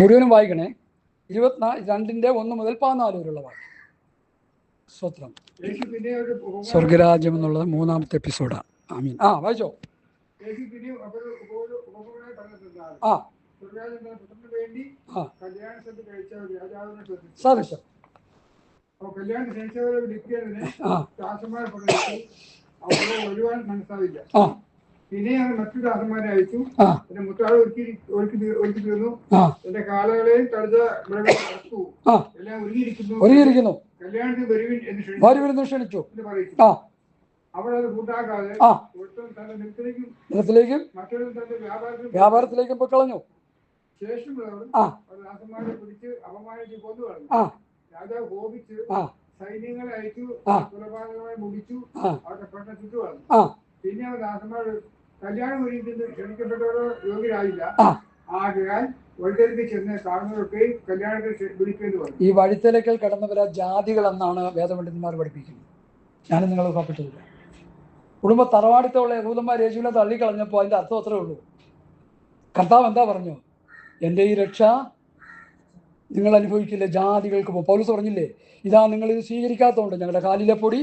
മുഴുവനും വായിക്കണേ. 22:1 മുതൽ 14 വാക്യം. സ്തോത്രം. സ്വർഗരാജ്യം എന്നുള്ളത് 3-ാമത്തെ എപ്പിസോഡാണ്. ആമീൻ. വായിച്ചോ. സാധിച്ചോ. കല്യാണം ക്ഷണിച്ചവരെ വിളിക്കുന്നതിന് ദാസന്മാരെ പ്രകടിച്ചു. അവരെ ഒഴിവാൻ മനസ്സാവില്ല. പിന്നെ ഞാൻ മറ്റു ദാസന്മാരെ അയച്ചു. എന്റെ മുത്താളെ ഒരുക്കി തീർന്നു. എന്റെ കാലകളെയും തടുത്ത വിളവെടുത്തു. എല്ലാം ഒരുങ്ങിയിരിക്കുന്നു. കല്യാണത്തിന് വരുവിൻ ക്ഷണിച്ചു എന്ന് പറയിച്ചു. അവരത് കൂട്ടാക്കാതെ തന്റെ നിലത്തിലേക്കും മറ്റൊരു തന്റെ വ്യാപാരത്തിലേക്കും പോയി കളഞ്ഞു. ശേഷമുള്ളവർ ദാസന്മാരെ പിടിച്ച് അപമാനിച്ച് കൊന്നു കളഞ്ഞു. രാജാവ് കോപിച്ച് സൈന്യങ്ങളെ അയച്ചു. കൊലപാതകമായി മുടിച്ചു. അവരുടെ പെട്ടെന്ന് ചുറ്റുകളഞ്ഞു. പിന്നെ അവർ ദാസന്മാർ കല്യാണം ഒരുക്കുന്നത് ക്ഷണിക്കപ്പെട്ടവരോ യോഗ്യരായില്ല. ആകയാൽ വഴിത്തിലേക്ക് ചെന്ന് കാണുന്നവരൊക്കെയും കല്യാണത്തിൽ വിളിക്കേണ്ടി വന്നു. ഈ വഴിത്തിലേക്കൽ കടന്നവരാ ജാതികൾ എന്നാണ് വേദപണ്ഡിതന്മാർ പഠിപ്പിക്കുന്നത്. ഞാനും നിങ്ങൾ ഉറപ്പിട്ടില്ല. കുടുംബ തറവാടിത്തമുള്ള യഹൂദന്മാർ യേശുവിനെ തള്ളിക്കളഞ്ഞപ്പോൾ അതിൻ്റെ അർത്ഥം അത്രേ ഉള്ളൂ. കർത്താവ് എന്താ പറഞ്ഞു? എൻ്റെ ഈ രക്ഷ നിങ്ങൾ അനുഭവിക്കില്ല, ജാതികൾക്ക് പോകും. പൗലോസ് പറഞ്ഞില്ലേ, ഇതാ നിങ്ങളിത് സ്വീകരിക്കാത്തതുകൊണ്ട് ഞങ്ങളുടെ കാലിലെ പൊടി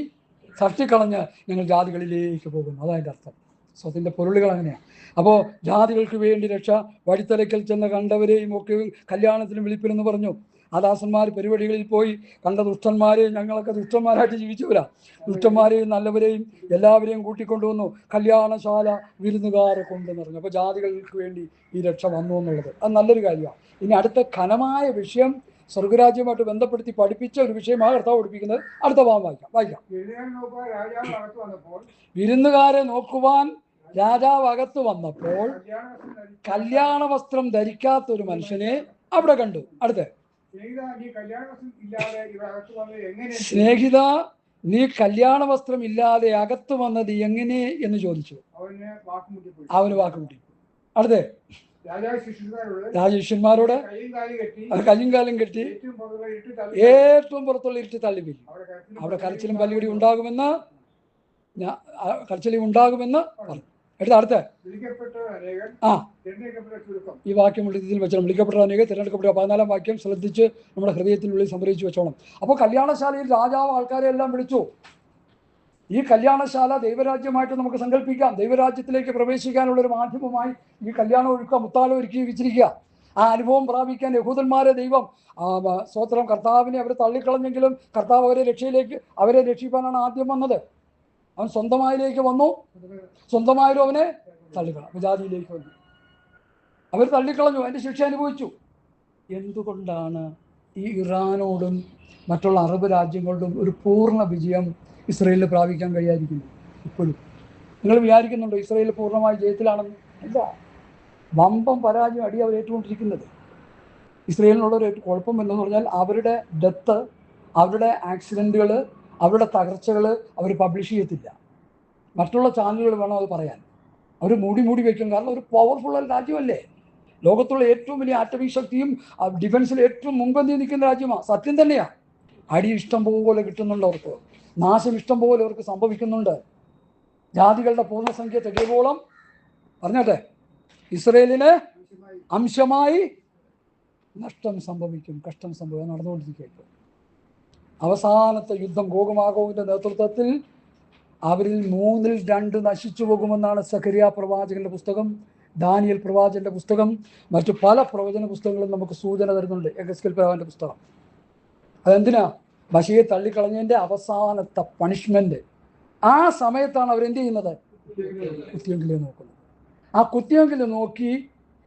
തട്ടിക്കളഞ്ഞ് ഞങ്ങൾ ജാതികളിലേക്ക് പോകുന്നു. അതതിൻ്റെ അർത്ഥം. സ്വത്തിൻ്റെ പൊരുളുകൾ അങ്ങനെയാണ്. അപ്പോൾ ജാതികൾക്ക് വേണ്ടി രക്ഷ. വഴിത്തലയ്ക്കൽ ചെന്ന് കണ്ടവരെയും ഒക്കെ കല്യാണത്തിന് വിളിപ്പിനെന്ന് പറഞ്ഞു. ആ ദാസന്മാർ പരിപാടികളിൽ പോയി കണ്ട ദുഷ്ടന്മാരെയും, ഞങ്ങളൊക്കെ ദുഷ്ടന്മാരായിട്ട് ജീവിച്ചവരാ, ദുഷ്ടന്മാരെയും നല്ലവരെയും എല്ലാവരെയും കൂട്ടിക്കൊണ്ടുവന്നു. കല്യാണശാല വിരുന്നുകാരെ കൊണ്ടെന്ന് പറഞ്ഞു. അപ്പോൾ ജാതികൾക്ക് വേണ്ടി ഈ രക്ഷ വന്നു എന്നുള്ളത് അത് നല്ലൊരു കാര്യമാണ്. ഇനി അടുത്ത ഘനമായ വിഷയം സ്വർഗരാജ്യവുമായിട്ട് ബന്ധപ്പെടുത്തി പഠിപ്പിച്ച ഒരു വിഷയമാണ് കർത്താവ് പഠിപ്പിക്കുന്നത്. അടുത്ത ഭാഗം വായിക്കാം. വിരുന്നുകാരെ നോക്കുവാൻ രാജാവ് അകത്ത് വന്നപ്പോൾ കല്യാണ വസ്ത്രം ധരിക്കാത്ത ഒരു മനുഷ്യനെ അവിടെ കണ്ടു. അടുത്ത്, സ്നേഹിത, നീ കല്യാണ വസ്ത്രം ഇല്ലാതെ അകത്ത് വന്നത് എങ്ങനെ എന്ന് ചോദിച്ചു. അവന് വാക്കുമുട്ടി. അടുത്ത്, രാജശിഷ്യന്മാരോട് കയ്യും കാലും കെട്ടി ഏറ്റവും പുറത്തുള്ള ഇരുട്ടി തള്ളിപ്പിക്കും. അവിടെ കരച്ചിലും പല്ലുകടി ഉണ്ടാകുമെന്ന് പറഞ്ഞു. അടുത്ത ഈ വാക്യം ഇതിൽ വെച്ചോണം. വിളിക്കപ്പെട്ട അനേകം, തിരഞ്ഞെടുക്കപ്പെട്ട 14-ാം വാക്യം ശ്രദ്ധിച്ച് നമ്മുടെ ഹൃദയത്തിനുള്ളിൽ സംഭരിച്ചു വെച്ചോണം. അപ്പോൾ കല്യാണശാലയിൽ രാജാവ് ആൾക്കാരെ എല്ലാം വിളിച്ചു. ഈ കല്യാണശാല ദൈവരാജ്യമായിട്ട് നമുക്ക് സങ്കല്പിക്കാം. ദൈവരാജ്യത്തിലേക്ക് പ്രവേശിക്കാനുള്ളൊരു മാധ്യമമായി ഈ കല്യാണം ഒരുക്കുക, മുത്താലം ഒരുക്കി വെച്ചിരിക്കുക. ആ അനുഭവം പ്രാപിക്കാൻ യഹൂദന്മാരെ ദൈവം സ്തോത്രം, കർത്താവിനെ അവർ തള്ളിക്കളഞ്ഞെങ്കിലും കർത്താവ് അവരെ രക്ഷിക്കാനാണ് ആദ്യം വന്നത്. അവൻ സ്വന്തമായിലേക്ക് വന്നു, സ്വന്തമായാലും അവനെ തള്ളിക്കളഞ്ഞു. ജാതിയിലേക്ക് വന്നു, അവർ തള്ളിക്കളഞ്ഞു, അതിൻ്റെ ശിക്ഷ അനുഭവിച്ചു. എന്തുകൊണ്ടാണ് ഈ ഇറാനോടും മറ്റുള്ള അറബ് രാജ്യങ്ങളോടും ഒരു പൂർണ്ണ വിജയം ഇസ്രയേലിൽ പ്രാപിക്കാൻ കഴിയാതിരിക്കുന്നു? ഇപ്പോഴും നിങ്ങൾ വിചാരിക്കുന്നുണ്ടോ ഇസ്രയേൽ പൂർണ്ണമായി ജയത്തിലാണെന്ന്? അല്ല, വമ്പം പരാജയം അടി അവർ ഏറ്റുകൊണ്ടിരിക്കുന്നത്. ഇസ്രയേലിനുള്ളൊരു കുഴപ്പം എന്ന് പറഞ്ഞാൽ അവരുടെ ഡെത്ത്, അവരുടെ ആക്സിഡൻറ്റുകൾ, അവരുടെ തകർച്ചകൾ അവർ പബ്ലിഷ് ചെയ്യത്തില്ല. മറ്റുള്ള ചാനലുകൾ വേണം അത് പറയാൻ. അവർ മൂടി വയ്ക്കും. കാരണം ഒരു പവർഫുൾ രാജ്യമല്ലേ, ലോകത്തുള്ള ഏറ്റവും വലിയ ആറ്റമിക് ശക്തിയും ഡിഫൻസിൽ ഏറ്റവും മുൻപന്തി നിൽക്കുന്ന രാജ്യമാണ്. സത്യം തന്നെയാണ്. അടി ഇഷ്ടം പോലെ കിട്ടുന്നുണ്ട് അവർക്ക്, നാശം ഇഷ്ടം പോലെ അവർക്ക് സംഭവിക്കുന്നുണ്ട്. ജാതികളുടെ പൂർണ്ണസംഖ്യ തികയോളം പറഞ്ഞോട്ടെ, ഇസ്രയേലിന് അംശമായി നഷ്ടം സംഭവിക്കും, കഷ്ടം സംഭവിക്കും, നടന്നുകൊണ്ടിരിക്കും. അവസാനത്തെ യുദ്ധം ഗോഗുമാഗോഗിൻ്റെ നേതൃത്വത്തിൽ അവരിൽ 2 നശിച്ചു പോകുമെന്നാണ് സഖരിയ പ്രവാചകന്റെ പുസ്തകം, ദാനിയേൽ പ്രവാചകന്റെ പുസ്തകം, മറ്റു പല പ്രവചന പുസ്തകങ്ങളും നമുക്ക് സൂചന തരുന്നുണ്ട്. എഗസ്കേൽ പ്രവാചകന്റെ പുസ്തകം. അതെന്തിനാ? ബശിയെ തള്ളിക്കളഞ്ഞതിൻ്റെ അവസാനത്തെ പണിഷ്മെന്റ്. ആ സമയത്താണ് അവരെന്ത് ചെയ്യുന്നത്? കുത്തിയെങ്കിലും നോക്കുന്നത്. ആ കുത്തിയെങ്കിലും നോക്കി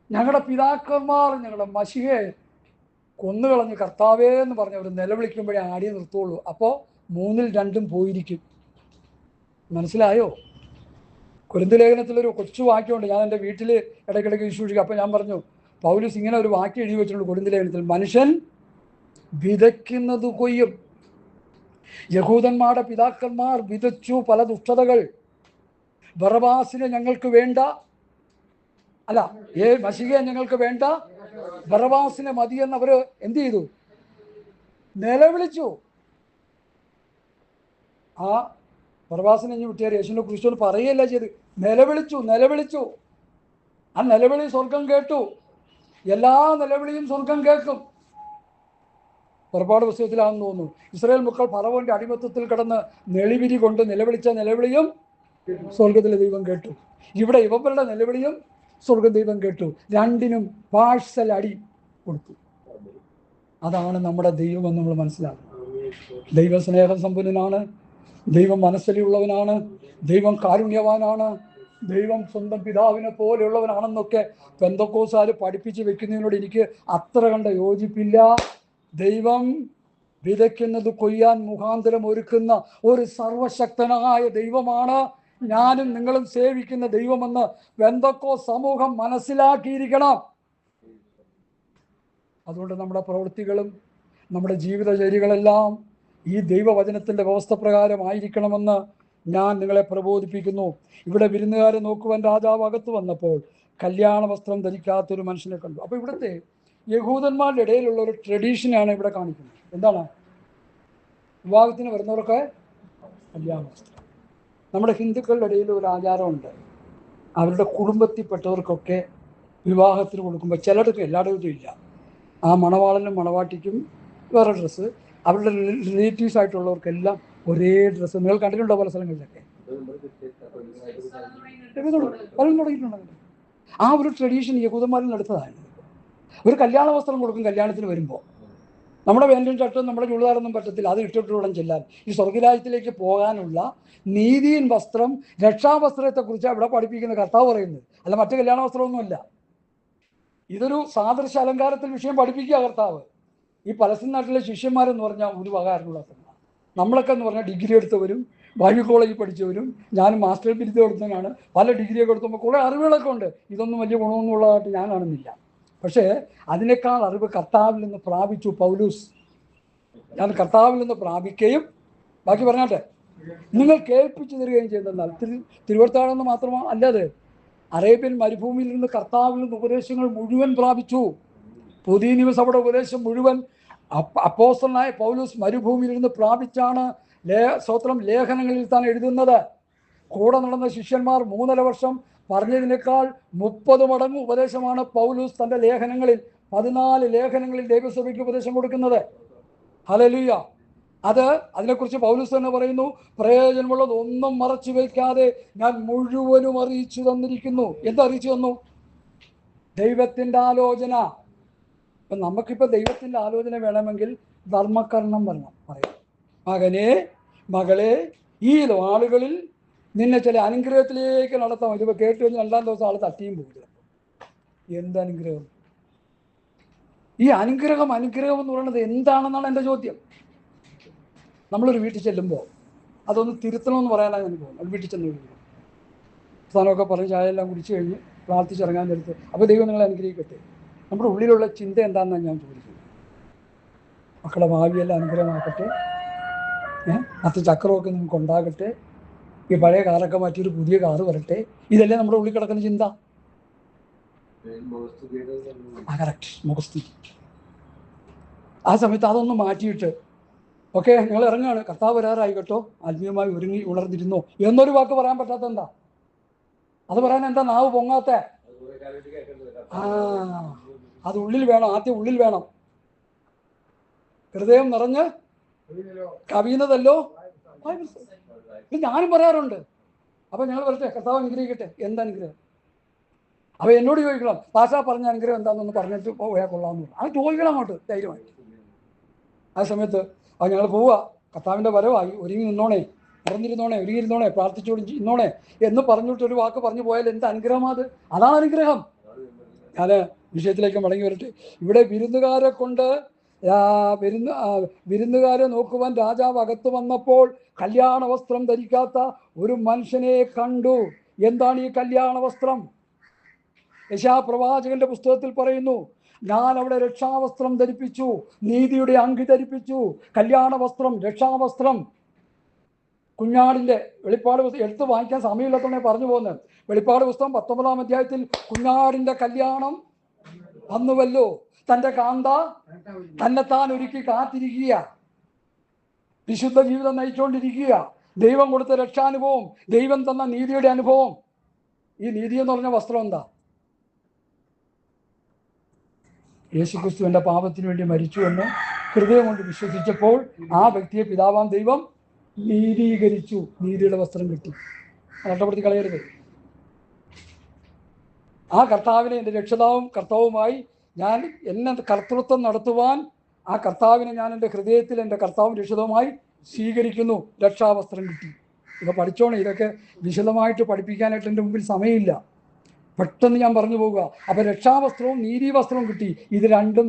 ഞങ്ങളുടെ പിതാക്കന്മാർ ഞങ്ങളുടെ മശിഹയെ കൊന്നുകളഞ്ഞ് കർത്താവേ എന്ന് പറഞ്ഞ് അവർ നിലവിളിക്കുമ്പോഴേ ആടിയെ നിർത്തുള്ളൂ. അപ്പോൾ 2 പോയിരിക്കും. മനസ്സിലായോ? കൊരിന്ത് ലേഖനത്തിലൊരു കൊച്ചു വാക്യമുണ്ട്. ഞാൻ എൻ്റെ വീട്ടിൽ ഇടയ്ക്കിടയ്ക്ക് വിശ്വസിക്കും. അപ്പോൾ ഞാൻ പറഞ്ഞു, പൗലോസ് ഇങ്ങനെ ഒരു വാക്യം എഴുതി വെച്ചിട്ടുണ്ട് കൊരിന്ത് ലേഖനത്തിൽ: മനുഷ്യൻ വിതയ്ക്കുന്നത് കൊയ്യും. യഹൂദന്മാരുടെ പിതാക്കന്മാർ വിതച്ചു പല ദുഷ്ടതകൾ. ബറബാസിനെ ഞങ്ങൾക്ക് വേണ്ട, അല്ല മശിഹയെ ഞങ്ങൾക്ക് വേണ്ട, ബറബാസിനെ മതിയെന്ന് അവർ എന്ത് ചെയ്തു? നിലവിളിച്ചു. ആ ബറബാസിനെ ഇനി വിട്ടിയാൽ യേശുവിനെ കുറിച്ച് പറയുകയല്ല ചെയ്ത്, നിലവിളിച്ചു. ആ നിലവിളി സ്വർഗം കേട്ടു. എല്ലാ നിലവിളിയും സ്വർഗം കേൾക്കും. പുറപ്പാട് പുസ്തകത്തിലാണെന്ന് തോന്നുന്നു, ഇസ്രായേൽ മക്കൾ ഫറവോന്റെ അടിമത്തത്തിൽ കിടന്ന് നെളിവിരി കൊണ്ട് നിലവിളിച്ച നിലവിളിയും സ്വർഗത്തിലെ ദൈവം കേട്ടു. ഇവിടെ ഇവരുടെ നിലവിളിയും സ്വർഗ ദൈവം കേട്ടു. രണ്ടിനും പാഴ്സൽ അടി കൊടുത്തു. അതാണ് നമ്മുടെ ദൈവമെന്ന് നമ്മൾ മനസ്സിലാക്കണം. ദൈവം സ്നേഹസമ്പന്നനാണ്, ദൈവം മനസ്സിലുള്ളവനാണ്, ദൈവം കാരുണ്യവാനാണ്, ദൈവം സ്വന്തം പിതാവിനെ പോലെയുള്ളവനാണെന്നൊക്കെ പെന്തക്കോസ്തുകാർ പഠിപ്പിച്ച് വെക്കുന്നതിനോട് എനിക്ക് അത്ര കണ്ട യോജിപ്പില്ല. ദൈവം വിതയ്ക്കുന്നത് കൊയ്യാൻ മുഖാന്തരം ഒരുക്കുന്ന ഒരു സർവശക്തനായ ദൈവമാണ് ഞാനും നിങ്ങളും സേവിക്കുന്ന ദൈവമെന്ന് പെന്തക്കോസ്ത് സമൂഹം മനസ്സിലാക്കിയിരിക്കണം. അതുകൊണ്ട് നമ്മുടെ പ്രവൃത്തികളും നമ്മുടെ ജീവിതചര്യകളെല്ലാം ഈ ദൈവവചനത്തിൻ്റെ വ്യവസ്ഥ പ്രകാരമായിരിക്കണമെന്ന് ഞാൻ നിങ്ങളെ പ്രബോധിപ്പിക്കുന്നു. ഇവിടെ വിരുന്നുകാരെ നോക്കുവാൻ രാജാവ് അകത്ത് വന്നപ്പോൾ കല്യാണ വസ്ത്രം ധരിക്കാത്തൊരു മനുഷ്യനെ കണ്ടു. അപ്പോൾ ഇവിടുത്തെ യഹൂദന്മാരുടെ ഇടയിലുള്ള ഒരു ട്രഡീഷനാണ് ഇവിടെ കാണിക്കുന്നത്. എന്താണ്? വിവാഹത്തിന് വരുന്നവർക്ക് കല്യാണ വസ്ത്രം. നമ്മുടെ ഹിന്ദുക്കളുടെ ഇടയിൽ ഒരു ആചാരമുണ്ട്, അവരുടെ കുടുംബത്തിൽപ്പെട്ടവർക്കൊക്കെ വിവാഹത്തിന് കൊടുക്കുമ്പോൾ ചിലർക്ക് എല്ലായിടത്തും ഇല്ല, ആ മണവാളനും മണവാട്ടിക്കും വേറെ ഡ്രസ്സ്, അവരുടെ റിലേറ്റീവ്സ് ആയിട്ടുള്ളവർക്കെല്ലാം ഒരേ ഡ്രസ്സ്. നിങ്ങൾ കണ്ടിട്ടുണ്ടോ പല സ്ഥലങ്ങളിലൊക്കെ? പലരും തുടങ്ങിയിട്ടുണ്ടോ? ആ ഒരു ട്രഡീഷൻ യഹൂദന്മാരിൽ എടുത്തതാണ്. ഒരു കല്യാണ വസ്ത്രം കൊടുക്കും കല്യാണത്തിന് വരുമ്പോൾ. നമ്മുടെ വേണ്ടും ചട്ടും നമ്മുടെ ചുടുതാരൊന്നും പറ്റത്തില്ല, അത് ഇട്ടിട്ട് വേണം ചെല്ലാൻ. ഈ സ്വർഗരാജ്യത്തിലേക്ക് പോകാനുള്ള നീതിയിൻ വസ്ത്രം, രക്ഷാവസ്ത്രത്തെക്കുറിച്ച് ഇവിടെ പഠിപ്പിക്കുന്ന കർത്താവ് പറയുന്നത്, അല്ല മറ്റു കല്യാണ വസ്ത്രമൊന്നുമല്ല. ഇതൊരു സാദൃശ്യ അലങ്കാരത്തിൽ വിഷയം പഠിപ്പിക്കുക കർത്താവ്. ഈ പലസ്തീൻ നാട്ടിലെ ശിഷ്യന്മാരെന്ന് പറഞ്ഞാൽ ഒരു വകാരമുള്ളതാണ്. നമ്മളൊക്കെ എന്ന് പറഞ്ഞാൽ ഡിഗ്രി എടുത്തവരും ബൈബിൾ കോളേജിൽ പഠിച്ചവരും, ഞാനും മാസ്റ്റർ ബിരുദം എടുത്തവനാണ്, പല ഡിഗ്രിയൊക്കെ എടുത്തുമ്പോൾ കുറേ അറിവുകളൊക്കെ ഉണ്ട്. ഇതൊന്നും വലിയ ഗുണമൊന്നും ഉള്ളതായിട്ട് ഞാൻ കാണുന്നില്ല. പക്ഷേ അതിനേക്കാൾ അറിവ് കർത്താവിൽ നിന്ന് പ്രാപിച്ചു പൗലൂസ്. ഞാൻ കർത്താവിൽ നിന്ന് പ്രാപിക്കുകയും, ബാക്കി പറഞ്ഞാട്ടെ, നിങ്ങൾ കേൾപ്പിച്ചു തരികയും ചെയ്തെന്നാൽ തിരുവത്താഴെന്ന് മാത്രമോ അല്ലാതെ അറേബ്യൻ മരുഭൂമിയിൽ നിന്ന് കർത്താവിൽ നിന്ന് ഉപദേശങ്ങൾ മുഴുവൻ പ്രാപിച്ചു. പുതിയ നിയമസഭയുടെ ഉപദേശം മുഴുവൻ അപ്പോസ്തലനായ പൗലോസ് മരുഭൂമിയിൽ നിന്ന് പ്രാപിച്ചാണ് സ്വത്രം ലേഖനങ്ങളിൽ താൻ എഴുതുന്നത്. കൂടെ നടന്ന ശിഷ്യന്മാർ 3.5 വർഷം പറഞ്ഞതിനേക്കാൾ 30 മടങ്ങ് ഉപദേശമാണ് പൗലോസ് തൻ്റെ ലേഖനങ്ങളിൽ, 14 ലേഖനങ്ങളിൽ ദൈവസഭയ്ക്ക് ഉപദേശം കൊടുക്കുന്നത്. ഹല്ലേലൂയ. അതിനെക്കുറിച്ച് പൗലോസ് തന്നെ പറയുന്നു, പ്രയോജനമുള്ളത് ഒന്നും മറച്ചു വയ്ക്കാതെ ഞാൻ മുഴുവനും അറിയിച്ചു തന്നിരിക്കുന്നു. എന്തറിയിച്ചു തന്നു? ദൈവത്തിൻ്റെ ആലോചന. ഇപ്പം നമുക്കിപ്പോൾ ദൈവത്തിൻ്റെ ആലോചന വേണമെങ്കിൽ ധർമ്മകരണം പറയാം. മകനെ, മകളെ, ഈ നാളുകളിൽ നിന്നെ ചില അനുഗ്രഹത്തിലേക്ക് നടത്താം. ഇതിപ്പോൾ കേട്ട് കഴിഞ്ഞാൽ 2-ാം ദിവസം ആൾ തട്ടിയും പോകില്ല. എന്തനുഗ്രഹം? ഈ അനുഗ്രഹം എന്ന് പറയുന്നത് എന്താണെന്നാണ് എൻ്റെ ചോദ്യം. നമ്മളൊരു വീട്ടിൽ ചെല്ലുമ്പോൾ അതൊന്ന് തിരുത്തണമെന്ന് പറയാനാണ് എനിക്ക് പോകുന്നത്. വീട്ടിൽ ചെന്ന് കഴിയുമ്പോൾ സ്ഥാനമൊക്കെ പറഞ്ഞ് ചായയെല്ലാം കുടിച്ച് കഴിഞ്ഞ് പ്രാർത്ഥിച്ചിറങ്ങാൻ നേരത്ത്, അപ്പോൾ ദൈവം നിങ്ങളെ അനുഗ്രഹിക്കട്ടെ. നമ്മുടെ ഉള്ളിലുള്ള ചിന്ത എന്താണെന്നാണ് ഞാൻ ചോദിക്കുന്നത്. മക്കളുടെ ഭാവിയെല്ലാം അനുഗ്രഹമാക്കട്ടെ, മറ്റ് ചക്രമൊക്കെ നിങ്ങൾക്ക് ഉണ്ടാകട്ടെ, ഈ പഴയ കാറൊക്കെ മാറ്റിയൊരു പുതിയ കാറ് വരട്ടെ. ഇതല്ലേ നമ്മുടെ ഉള്ളിൽ കിടക്കുന്ന ചിന്ത. കറക്റ്റ്, മുഖസ്തുതി. ആ സമയത്ത് അതൊന്നും മാറ്റിയിട്ട് ഓക്കെ നിങ്ങൾ ഇറങ്ങുകയാണ്, കർത്താവ് വരാറായി കേട്ടോ, ആത്മീയമായി ഒരുങ്ങി ഉണർന്നിരുന്നോ എന്നൊരു വാക്ക് പറയാൻ പറ്റാത്ത എന്താ? അത് പറയാൻ എന്താ നാവ് പൊങ്ങാത്ത? അത് ഉള്ളിൽ വേണം, ആദ്യം ഉള്ളിൽ വേണം. ഹൃദയം നിറഞ്ഞ് കവിയുന്നതല്ലോ. ഞാനും പറയാറുണ്ട്. അപ്പം ഞങ്ങൾ വരട്ടെ, കർത്താവ് അനുഗ്രഹിക്കട്ടെ. എന്തനുഗ്രഹം? അപ്പോൾ എന്നോട് ചോദിക്കണം, ഭാഷ പറഞ്ഞ അനുഗ്രഹം എന്താണെന്നൊന്ന് പറഞ്ഞിട്ട് പോയാൽ കൊള്ളാമെന്ന് പറഞ്ഞു. അത് ചോദിക്കണം അങ്ങോട്ട് ധൈര്യമായി. ആ സമയത്ത് ഞങ്ങൾ പോവുക, കർത്താവിൻ്റെ വരവായി, ഒരുങ്ങി നിന്നോണേ, നിറഞ്ഞിരുന്നോണേ, ഒരുങ്ങിയിരുന്നോണേ, പ്രാർത്ഥിച്ചോടി ഇന്നോണേ എന്ന് പറഞ്ഞിട്ടൊരു വാക്ക് പറഞ്ഞു പോയാൽ എന്ത് അനുഗ്രഹമാണ്? അതാണ് അനുഗ്രഹം. ഞാൻ വിഷയത്തിലേക്ക് മടങ്ങി വരട്ടെ. ഇവിടെ വിരുന്നുകാരെ നോക്കുവാൻ രാജാവ് അകത്ത് വന്നപ്പോൾ കല്യാണ വസ്ത്രം ധരിക്കാത്ത ഒരു മനുഷ്യനെ കണ്ടു. എന്താണ് ഈ കല്യാണ വസ്ത്രം? യെശയ്യാപ്രവാചകന്റെ പുസ്തകത്തിൽ പറയുന്നു, ഞാൻ അവിടെ രക്ഷാവസ്ത്രം ധരിപ്പിച്ചു, നീതിയുടെ അങ്കി ധരിപ്പിച്ചു. കല്യാണ വസ്ത്രം, രക്ഷാവസ്ത്രം. കുഞ്ഞാടിൻ്റെ വെളിപ്പാട് പുസ്തകം എടുത്ത് വായിക്കാൻ സമയമില്ലാത്തതുകൊണ്ട് പറഞ്ഞു പോകുന്നത്. വെളിപ്പാട് പുസ്തകം 19-ാം അധ്യായത്തിൽ കുഞ്ഞാടിൻ്റെ കല്യാണം വന്നുവല്ലോ, തൻ്റെ കാന്ത തന്നെത്താൻ ഒരുക്കി കാത്തിരിക്കുക, വിശുദ്ധ ജീവിതം നയിച്ചുകൊണ്ടിരിക്കുക. ദൈവം കൊടുത്ത രക്ഷാനുഭവം, ദൈവം തന്ന നീതിയുടെ അനുഭവം. ഈ നീതി എന്ന് പറഞ്ഞ വസ്ത്രം എന്താ? യേശുക്രിസ്തു എൻ്റെ പാപത്തിന് വേണ്ടി മരിച്ചു എന്ന് ഹൃദയം കൊണ്ട് വിശ്വസിച്ചപ്പോൾ ആ വ്യക്തിയെ പിതാവാം ദൈവം നീതീകരിച്ചു. നീതിയുടെ വസ്ത്രം കിട്ടി. നഷ്ടപ്പെടുത്തി കളയരുത്. ആ കർത്താവിനെ എൻ്റെ രക്ഷിതാവും കർത്താവുമായി ഞാൻ എന്നെ കർത്തൃത്വം നടത്തുവാൻ ആ കർത്താവിനെ ഞാൻ എൻ്റെ ഹൃദയത്തിൽ എൻ്റെ കർത്താവും രക്ഷിതവുമായി സ്വീകരിക്കുന്നു. രക്ഷാവസ്ത്രം കിട്ടി. ഇതൊക്കെ പഠിച്ചോണേ. ഇതൊക്കെ വിശദമായിട്ട് പഠിപ്പിക്കാനായിട്ട് എൻ്റെ മുമ്പിൽ സമയമില്ല. പെട്ടെന്ന് ഞാൻ പറഞ്ഞു പോകുക. അപ്പം രക്ഷാവസ്ത്രവും നീതിവസ്ത്രവും കിട്ടി. ഇത് രണ്ടും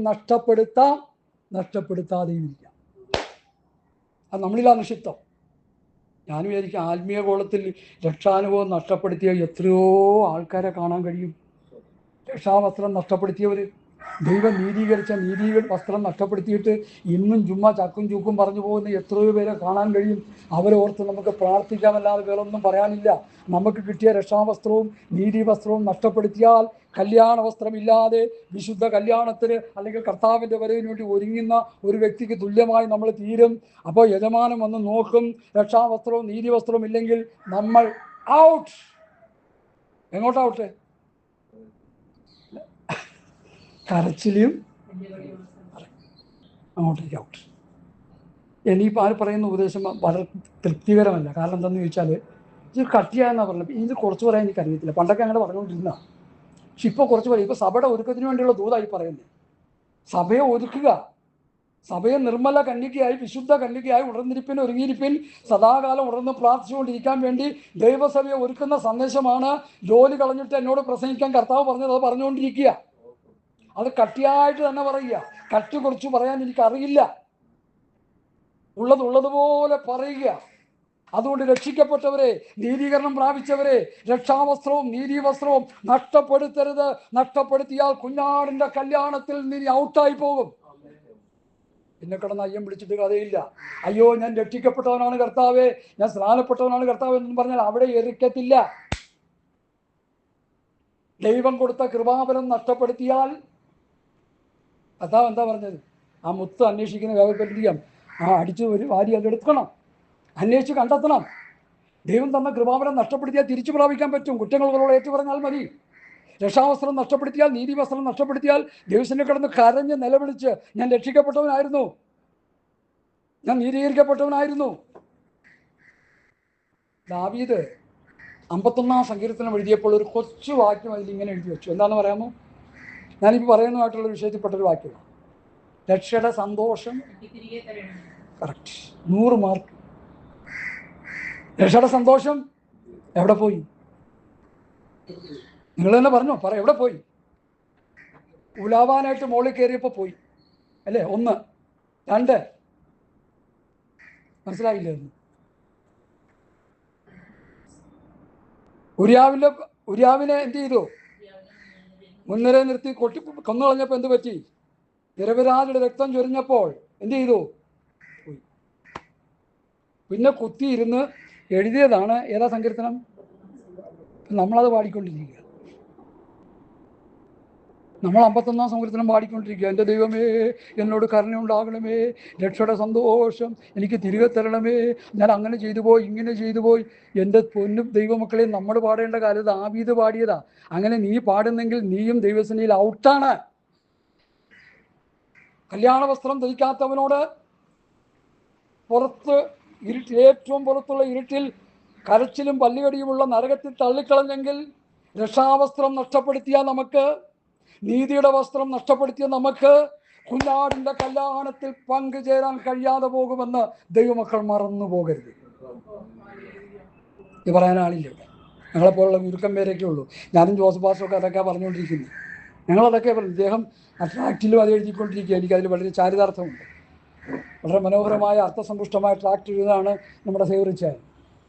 നഷ്ടപ്പെടുത്താതെയുമില്ല. അത് നമ്മളിലാ നിഷിപ്തം. ഞാനും വിചാരിക്കും ആത്മീയ കോളത്തിൽ രക്ഷാനുഭവം നഷ്ടപ്പെടുത്തിയ എത്രയോ ആൾക്കാരെ കാണാൻ കഴിയും. രക്ഷാവസ്ത്രം നഷ്ടപ്പെടുത്തിയവർ, ദൈവം നീതീകരിച്ച വസ്ത്രം നഷ്ടപ്പെടുത്തിയിട്ട് ഇന്നും ചുമ്മാ ചക്കും ചൂക്കും പറഞ്ഞു പോകുന്ന എത്രയോ പേരെ കാണാൻ കഴിയും. അവരെ ഓർത്ത് നമുക്ക് പ്രാർത്ഥിക്കാമല്ലാതെ വേറൊന്നും പറയാനില്ല. നമുക്ക് കിട്ടിയ രക്ഷാവസ്ത്രവും നീതിവസ്ത്രവും നഷ്ടപ്പെടുത്തിയാൽ കല്യാണ വസ്ത്രമില്ലാതെ വിശുദ്ധ കല്യാണത്തിന് അല്ലെങ്കിൽ കർത്താവിൻ്റെ വരവിന് വേണ്ടി ഒരുങ്ങുന്ന ഒരു വ്യക്തിക്ക് തുല്യമായി നമ്മൾ തീരും. അപ്പോൾ യജമാനൻ വന്ന് നോക്കും. രക്ഷാവസ്ത്രവും നീതിവസ്ത്രവും ഇല്ലെങ്കിൽ നമ്മൾ ഔട്ട്. എങ്ങോട്ടൗട്ട്? കരച്ചിലും അങ്ങോട്ടേക്ക് ഔട്ട്. ഇനിയിപ്പോൾ ആര് പറയുന്ന ഉപദേശം വളരെ തൃപ്തികരമല്ല. കാരണം എന്താണെന്ന് ചോദിച്ചാൽ ഇത് കട്ടിയായെന്നാണ് പറഞ്ഞത്. ഇത് കുറച്ച് പറയാൻ എനിക്കറിയത്തില്ല. പണ്ടൊക്കെ അങ്ങനെ പറഞ്ഞുകൊണ്ടിരുന്ന, പക്ഷെ ഇപ്പോൾ കുറച്ച് പറയും. ഇപ്പോൾ സഭയുടെ ഒരുക്കത്തിന് വേണ്ടിയുള്ള ദൂതായി പറയുന്നത്. സഭയെ ഒരുക്കുക, സഭയെ നിർമ്മല കന്യകയായി വിശുദ്ധ കന്യകയായി ഉണർന്നിരിപ്പിൻ ഒരുങ്ങിയിരിപ്പിൻ സദാകാലം ഉണർന്ന് പ്രാർത്ഥിച്ചുകൊണ്ടിരിക്കാൻ വേണ്ടി ദൈവസഭയെ ഒരുക്കുന്ന സന്ദേശമാണ്. ജോലി കളഞ്ഞിട്ട് എന്നോട് പ്രസംഗിക്കാൻ കർത്താവ് പറഞ്ഞത് അത് പറഞ്ഞുകൊണ്ടിരിക്കുക. അത് കട്ടിയായിട്ട് തന്നെ പറയുക. കട്ടി കുറിച്ച് പറയാൻ എനിക്കറിയില്ല. ഉള്ളതുപോലെ പറയുക. അതുകൊണ്ട് രക്ഷിക്കപ്പെട്ടവരെ, നീതീകരണം പ്രാപിച്ചവരെ, രക്ഷാവസ്ത്രവും നീതിവസ്ത്രവും നഷ്ടപ്പെടുത്തരുത്. നഷ്ടപ്പെടുത്തിയാൽ കുഞ്ഞാടിൻ്റെ കല്യാണത്തിൽ നീ ഔട്ടായി പോകും. പിന്നെ കിടന്ന് അയ്യം പിടിച്ചിട്ട് കഥയില്ല. അയ്യോ ഞാൻ രക്ഷിക്കപ്പെട്ടവനാണ് കർത്താവേ, ഞാൻ സ്നാനപ്പെട്ടവനാണ് കർത്താവ് എന്ന് പറഞ്ഞാൽ അവിടെ എറിക്കത്തില്ല. ദൈവം കൊടുത്ത കൃപാവരം നഷ്ടപ്പെടുത്തിയാൽ കർത്താവ് എന്താ പറഞ്ഞത്? ആ മുത്ത് അന്വേഷിക്കുന്ന വ്യാപരിക്കാം. അടിച്ചു ഒരു വാരി അതെടുക്കണം, അന്വേഷിച്ച് കണ്ടെത്തണം. ദൈവം തന്ന കൃപാവരം നഷ്ടപ്പെടുത്തിയാൽ തിരിച്ചു പ്രാപിക്കാൻ പറ്റും. കുറ്റങ്ങളോട് ഏറ്റു പറഞ്ഞാൽ മതി. രക്ഷാവസ്ത്രം നഷ്ടപ്പെടുത്തിയാൽ, നീതിവസ്ത്രം നഷ്ടപ്പെടുത്തിയാൽ ദൈവത്തിനെ കിടന്ന് കരഞ്ഞ് നിലവിളിച്ച് ഞാൻ രക്ഷിക്കപ്പെട്ടവനായിരുന്നു, ഞാൻ നീതീകരിക്കപ്പെട്ടവനായിരുന്നു. ദാവീദ് 51 സങ്കീർത്തനം എഴുതിയപ്പോൾ ഒരു കൊച്ചു വാക്യം അതിൽ ഇങ്ങനെ എഴുതി വെച്ചു. എന്താണെന്ന് പറയാമോ? ഞാനിപ്പോൾ പറയുന്നതായിട്ടുള്ള വിഷയത്തിൽപ്പെട്ടൊരു വാക്യമാണ്. രക്ഷയുടെ സന്തോഷം. Correct, 100 mark. രക്ഷയുടെ സന്തോഷം എവിടെ പോയി? നിങ്ങൾ തന്നെ പറഞ്ഞോ, എവിടെ പോയി? ഉലാവാനായിട്ട് മുകളിൽ കയറിയപ്പോൾ പോയി അല്ലേ? 1 2 മനസ്സിലായില്ലേ? ഉരിയാവിനെ എന്ത് ചെയ്തു? മുൻനിര നിർത്തി കൊന്നു കളഞ്ഞപ്പോൾ എന്ത് പറ്റി? നിരപരാധിയുടെ രക്തം ചൊരിഞ്ഞപ്പോൾ എന്ത് ചെയ്തു? പോയി. പിന്നെ കുത്തിയിരുന്ന് എഴുതിയതാണ് ഏതാ സങ്കീർത്തനം? നമ്മളത് പാടിക്കൊണ്ടിരിക്കുക. നമ്മൾ 51 സങ്കീർത്തനം പാടിക്കൊണ്ടിരിക്കുക. എൻ്റെ ദൈവമേ എന്നോട് കരുണയുണ്ടാകണമേ, രക്ഷയുടെ സന്തോഷം എനിക്ക് തിരികെ തരണമേ, ഞാൻ അങ്ങനെ ചെയ്തു പോയി, ഇങ്ങനെ ചെയ്തു പോയി. എൻ്റെ പൊന്നും ദൈവമക്കളെ, നമ്മൾ പാടേണ്ട കാലത്ത് ദാവീദ് പാടിയതാ. അങ്ങനെ നീ പാടുന്നെങ്കിൽ നീയും ദൈവസേനയിൽ ഔട്ടാണ്. കല്യാണ വസ്ത്രം ധരിക്കാത്തവനോട് പുറത്ത് ഇരുട്ടിൽ, ഏറ്റവും പുറത്തുള്ള ഇരുട്ടിൽ കരച്ചിലും പല്ലുകടിയുമുള്ള നരകത്തിൽ തള്ളിക്കളഞ്ഞെങ്കിൽ, രക്ഷാവസ്ത്രം നഷ്ടപ്പെടുത്തിയ നമുക്ക്, നീതിയുടെ വസ്ത്രം നഷ്ടപ്പെടുത്തിയ നമുക്ക് കുഞ്ഞാടിൻ്റെ കല്യാണത്തിൽ പങ്കുചേരാൻ കഴിയാതെ പോകുമെന്ന് ദൈവമക്കൾ മറന്നു പോകരുത്. ഇത് പറയാൻ ആളില്ല ഇവിടെ. ഞങ്ങളെപ്പോലുള്ള ചുരുക്കം പേരൊക്കെ ഉള്ളൂ. ഞാനും ജോസഫ് പാസ്റ്ററൊക്കെ അതൊക്കെ പറഞ്ഞുകൊണ്ടിരിക്കുന്നത്. ഞങ്ങളതൊക്കെ പറഞ്ഞു. ഇദ്ദേഹം ട്രാക്റ്റിലും അത് എഴുതിക്കൊണ്ടിരിക്കുക. എനിക്കതിൽ വളരെ ചാരിതാർത്ഥമുണ്ട്. വളരെ മനോഹരമായ അർത്ഥസമ്പുഷ്ടമായ ട്രാക്റ്റ് എഴുതുന്നതാണ് നമ്മുടെ സേവറിച്ചായ.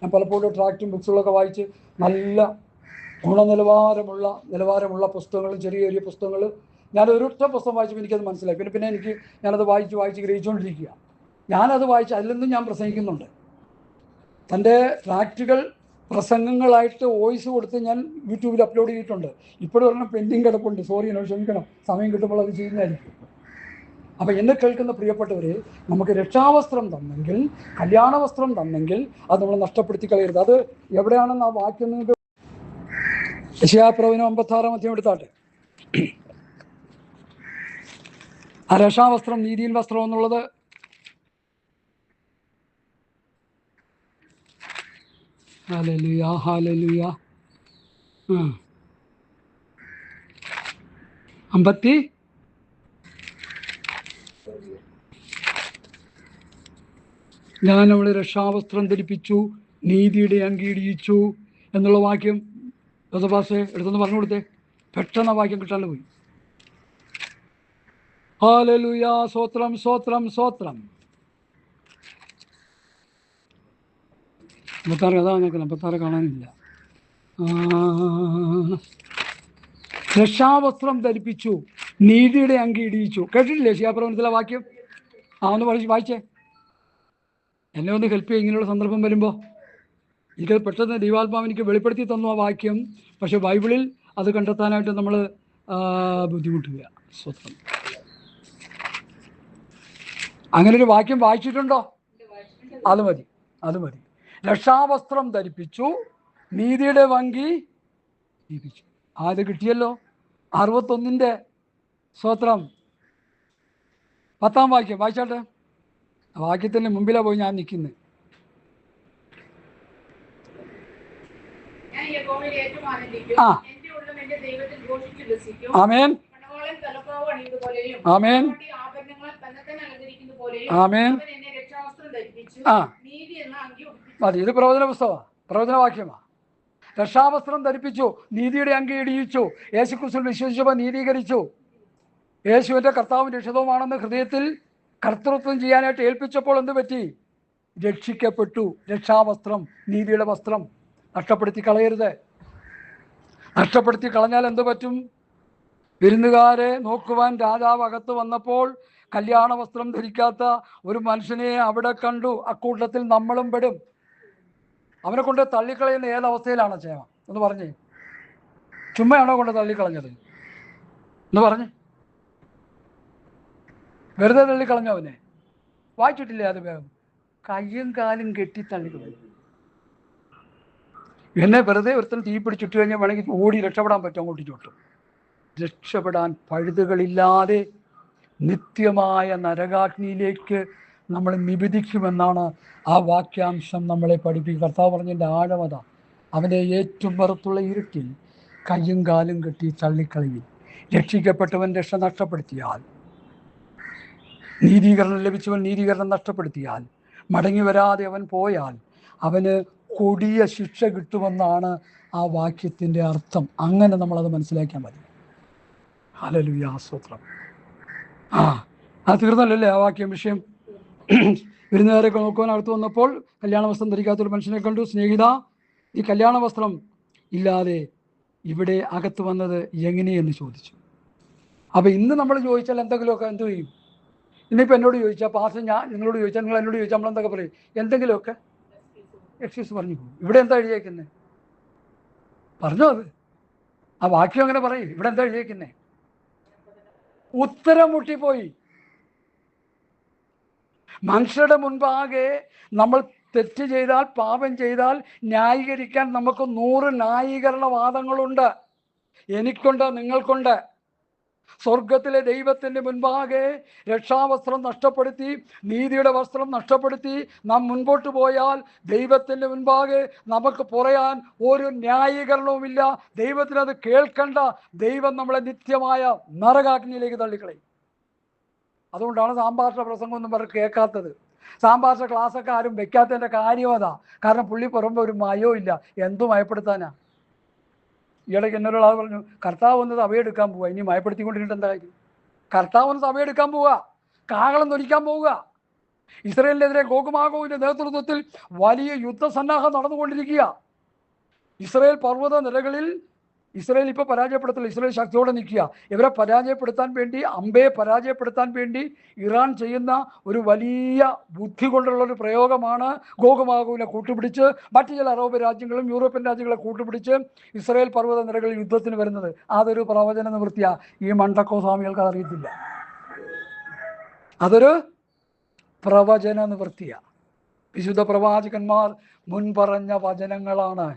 ഞാൻ പലപ്പോഴും ട്രാക്റ്റും ബുക്സുകളൊക്കെ വായിച്ച് നല്ല നിലവാരമുള്ള പുസ്തകങ്ങളും ചെറിയ ചെറിയ പുസ്തകങ്ങൾ, ഞാനൊരൊറ്റ പുസ്തകം വായിച്ചപ്പോൾ എനിക്കത് മനസ്സിലായി. പിന്നെ ഞാനത് വായിച്ച് ഗ്രഹിച്ചുകൊണ്ടിരിക്കുക. ഞാനത് വായിച്ച് അതിൽ നിന്നും ഞാൻ പ്രസംഗിക്കുന്നുണ്ട്. തൻ്റെ ട്രാക്റ്റുകൾ പ്രസംഗങ്ങളായിട്ട് വോയിസ് കൊടുത്ത് ഞാൻ യൂട്യൂബിൽ അപ്ലോഡ് ചെയ്തിട്ടുണ്ട്. ഇപ്പോഴും ഒരെണ്ണം പെൻഡിങ് കിടപ്പുണ്ട്. സോറി, എന്നോട് ക്ഷമിക്കണം. സമയം കിട്ടുമ്പോൾ അത് ചെയ്യുന്നതായിരിക്കും. അപ്പം എന്നെ കേൾക്കുന്ന പ്രിയപ്പെട്ടവരെ, നമുക്ക് രക്ഷാവസ്ത്രം തന്നെങ്കിൽ, കല്യാണ വസ്ത്രം തന്നെങ്കിൽ അത് നമ്മൾ നഷ്ടപ്പെടുത്തി കളയരുത്. അത് എവിടെയാണെന്ന് ആ വാക്യം നിങ്ങൾക്ക് യെശയ്യാപ്രവചനം 56 അധ്യായം എടുത്താട്ടെ. ആ രക്ഷാവസ്ത്രം നീതിയിൽ വസ്ത്രം എന്നുള്ളത് ഹല്ലേലൂയ ഹല്ലേലൂയ 50 ഞാൻ അവളെ രക്ഷാവസ്ത്രം ധരിപ്പിച്ചു നീതിയുടെ അംഗീകരിച്ചു എന്നുള്ള വാക്യം ജോസഫാസെ എടുത്തൊന്ന് പറഞ്ഞു കൊടുത്തേ. പെട്ടെന്ന് വാക്യം കിട്ടാണ്ട് പോയി. ഹല്ലേലൂയ സ്തോത്രം സ്തോത്രം സ്തോത്രം. 56 അതാ നോക്കണം, 56 കാണാനില്ല. രക്ഷാവസ്ത്രം ധരിപ്പിച്ചു നീതിയുടെ അങ്കി ഇടിയിച്ചു. കേട്ടിട്ടില്ലേ ശിയാപ്രവനത്തിലെ വാക്യം? ഒന്ന് വായിച്ചേ. എന്നെ ഒന്ന് ഹെൽപ്പ് ചെയ്യും ഇങ്ങനെയുള്ള സന്ദർഭം വരുമ്പോൾ. എനിക്കത് പെട്ടെന്ന് ദൈവാത്മാവ് എനിക്ക് വെളിപ്പെടുത്തി തന്നു ആ വാക്യം. പക്ഷെ ബൈബിളിൽ അത് കണ്ടെത്താനായിട്ട് നമ്മൾ ബുദ്ധിമുട്ടുക. സ്വത്രം അങ്ങനെ ഒരു വാക്യം വായിച്ചിട്ടുണ്ടോ? അത് മതി. രക്ഷാവസ്ത്രം ധരിപ്പിച്ചു നീതിയുടെ വങ്കി ദീപിച്ചു. അത് കിട്ടിയല്ലോ. 61 സ്തോത്രം 10 വാക്യം വായിച്ചാട്ടെ. വാക്യത്തിന് മുമ്പിലാണ് പോയി ഞാൻ നിൽക്കുന്നത്. ആമേൻ ആമേൻ ആമേൻ. മതി. ഇത് പ്രവചന പുസ്തകമാണ്, പ്രവചന വാക്യമാണ്. രക്ഷാവസ്ത്രം ധരിപ്പിച്ചു നീതിയുടെ അങ്കി ഇടിയിച്ചു. യേശുക്രിസ്തുവിൽ വിശ്വസിച്ചപ്പോൾ നീതീകരിച്ചു. യേശുവിൻ്റെ കർത്താവും രക്ഷിതവുമാണെന്ന് ഹൃദയത്തിൽ കർത്തൃത്വം ചെയ്യാനായിട്ട് ഏൽപ്പിച്ചപ്പോൾ എന്ത് പറ്റി? രക്ഷിക്കപ്പെട്ടു. രക്ഷാവസ്ത്രം നീതിയുടെ വസ്ത്രം നഷ്ടപ്പെടുത്തി കളയരുത്. നഷ്ടപ്പെടുത്തി കളഞ്ഞാൽ എന്ത് പറ്റും? വിരുന്നുകാരെ നോക്കുവാൻ രാജാവ് അകത്ത് വന്നപ്പോൾ കല്യാണ വസ്ത്രം ധരിക്കാത്ത ഒരു മനുഷ്യനെ അവിടെ കണ്ടു. അക്കൂട്ടത്തിൽ നമ്മളും പെടും. അവനെ കൊണ്ട് തള്ളിക്കളയുന്ന ഏതവസ്ഥയിലാണ് ചേമ എന്ന് പറഞ്ഞേ? ചുമ്മയാണോ കൊണ്ട് തള്ളിക്കളഞ്ഞത് എന്ന് പറഞ്ഞ്? വെറുതെ തള്ളിക്കളഞ്ഞു അവനെ? വായിച്ചിട്ടില്ലേ അത്? വേഗം കയ്യും കാലും കെട്ടി തള്ളിക്കളഞ്ഞു. എന്നെ വെറുതെ ഒരുത്തൻ തീ പിടിച്ചിട്ട് കഴിഞ്ഞാൽ വേണമെങ്കിൽ ഓടി രക്ഷപ്പെടാൻ പറ്റും. അങ്ങോട്ട് ചുട്ടും രക്ഷപ്പെടാൻ പഴുതുകളില്ലാതെ നിത്യമായ നരകാഗ്നിയിലേക്ക് നമ്മൾ നിബിധിക്കുമെന്നാണ് ആ വാക്യാംശം നമ്മളെ പഠിപ്പിക്കുക. കർത്താവ് പറഞ്ഞതിൻ്റെ ആഴമത. അവൻ്റെ ഏറ്റവും പുറത്തുള്ള ഇരുട്ടിൽ കയ്യും കാലും കെട്ടി തള്ളിക്കളയും. രക്ഷിക്കപ്പെട്ടവൻ രക്ഷ നഷ്ടപ്പെടുത്തിയാൽ, നീതീകരണം ലഭിച്ചവൻ നീതീകരണം നഷ്ടപ്പെടുത്തിയാൽ, മടങ്ങി വരാതെ അവൻ പോയാൽ അവന് കൊടിയ ശിക്ഷ കിട്ടുമെന്നാണ് ആ വാക്യത്തിൻ്റെ അർത്ഥം. അങ്ങനെ നമ്മളത് മനസ്സിലാക്കിയാൽ മതി. ഹല്ലേലൂയ സ്തോത്രം. അത് തീർന്നല്ലേ ആ വാക്യം വിഷയം? വിരുന്നുകാരൊക്കെ നോക്കുവാൻ അടുത്ത് വന്നപ്പോൾ കല്യാണ വസ്ത്രം ധരിക്കാത്തൊരു മനുഷ്യനെ കണ്ടു. സ്നേഹിത, ഈ കല്യാണ വസ്ത്രം ഇല്ലാതെ ഇവിടെ അകത്ത് വന്നത് എങ്ങനെയെന്ന് ചോദിച്ചു. അപ്പോൾ ഇന്ന് നമ്മൾ ചോദിച്ചാൽ എന്തെങ്കിലുമൊക്കെ എന്തു ചെയ്യും? ഇന്നിപ്പോൾ എന്നോട് ചോദിച്ചാൽ, പാസ് ഞാൻ നിങ്ങളോട് ചോദിച്ചാൽ, നിങ്ങൾ എന്നോട് ചോദിച്ചാൽ നമ്മളെന്തൊക്കെ പറയും? എന്തെങ്കിലുമൊക്കെ എക്സ്ക്യൂസ് പറഞ്ഞു പോകും. ഇവിടെ എന്താ എഴുതിയേക്കുന്നത്? പറഞ്ഞോ അത്. ആ വാക്യം അങ്ങനെ പറയും. ഇവിടെ എന്താ എഴുതിയേക്കുന്നത്? ഉത്തരം മുട്ടിപ്പോയി. മനുഷ്യരുടെ മുൻപാകെ നമ്മൾ തെറ്റ് ചെയ്താൽ, പാപം ചെയ്താൽ ന്യായീകരിക്കാൻ നമുക്ക് 100 ന്യായീകരണവാദങ്ങളുണ്ട്. എനിക്കുണ്ട്, നിങ്ങൾക്കുണ്ട്. സ്വർഗത്തിലെ ദൈവത്തിൻ്റെ മുൻപാകെ രക്ഷാവസ്ത്രം നഷ്ടപ്പെടുത്തി, നീതിയുടെ വസ്ത്രം നഷ്ടപ്പെടുത്തി നാം മുൻപോട്ട് പോയാൽ ദൈവത്തിൻ്റെ മുൻപാകെ നമുക്ക് പറയാൻ ഒരു ന്യായീകരണവുമില്ല. ദൈവത്തിനത് കേൾക്കണ്ട. ദൈവം നമ്മളെ നിത്യമായ നരകാഗ്നിയിലേക്ക് തള്ളിക്കളയും. അതുകൊണ്ടാണ് സാമ്പാർഷ പ്രസംഗമൊന്നും പറഞ്ഞ് കേൾക്കാത്തത്. സാമ്പാർഷ ക്ലാസ്സൊക്കെ ആരും വെക്കാത്തതിൻ്റെ കാര്യം അതാ. കാരണം പുള്ളി പറയുമ്പോൾ ഒരു മയവും ഇല്ല. എന്തു മയപ്പെടുത്താനാ? ഈയിടയ്ക്ക് എന്നൊരാൾ പറഞ്ഞു, കർത്താവ് വന്ന് സഭയെടുക്കാൻ പോവുക, ഇനി മയപ്പെടുത്തിക്കൊണ്ടിരുന്നിട്ട് എന്താ കാര്യം? കർത്താവ് വന്ന് സഭയെടുക്കാൻ പോവുക, കാഹളം തൊലിക്കാൻ പോവുക. ഇസ്രായേലിനെതിരെ ഗോഗുമാഗോവിൻ്റെ നേതൃത്വത്തിൽ വലിയ യുദ്ധസന്നാഹം നടന്നുകൊണ്ടിരിക്കുക. ഇസ്രായേൽ പർവ്വത നിരകളിൽ ഇസ്രായേൽ ഇപ്പോൾ പരാജയപ്പെടുത്തില്ല. ഇസ്രായേൽ ശക്തിയോടെ നിൽക്കുക. ഇവരെ പരാജയപ്പെടുത്താൻ വേണ്ടി, അമ്പയെ പരാജയപ്പെടുത്താൻ വേണ്ടി ഇറാൻ ചെയ്യുന്ന ഒരു വലിയ ബുദ്ധി കൊണ്ടുള്ളൊരു പ്രയോഗമാണ് ഗോഗുമാഗോവിനെ കൂട്ടുപിടിച്ച് മറ്റു ചില അറബ് രാജ്യങ്ങളും യൂറോപ്യൻ രാജ്യങ്ങളെ കൂട്ടുപിടിച്ച് ഇസ്രായേൽ പർവ്വത നിരകളിൽ യുദ്ധത്തിന് വരുന്നത്. അതൊരു പ്രവചന നിവൃത്തിയാണ്. ഈ മണ്ടക്കോ സ്വാമികൾക്ക് അറിയത്തില്ല. അതൊരു പ്രവചന നിവൃത്തിയാണ്. വിശുദ്ധ പ്രവാചകന്മാർ മുൻപറഞ്ഞ വചനങ്ങളാണ്,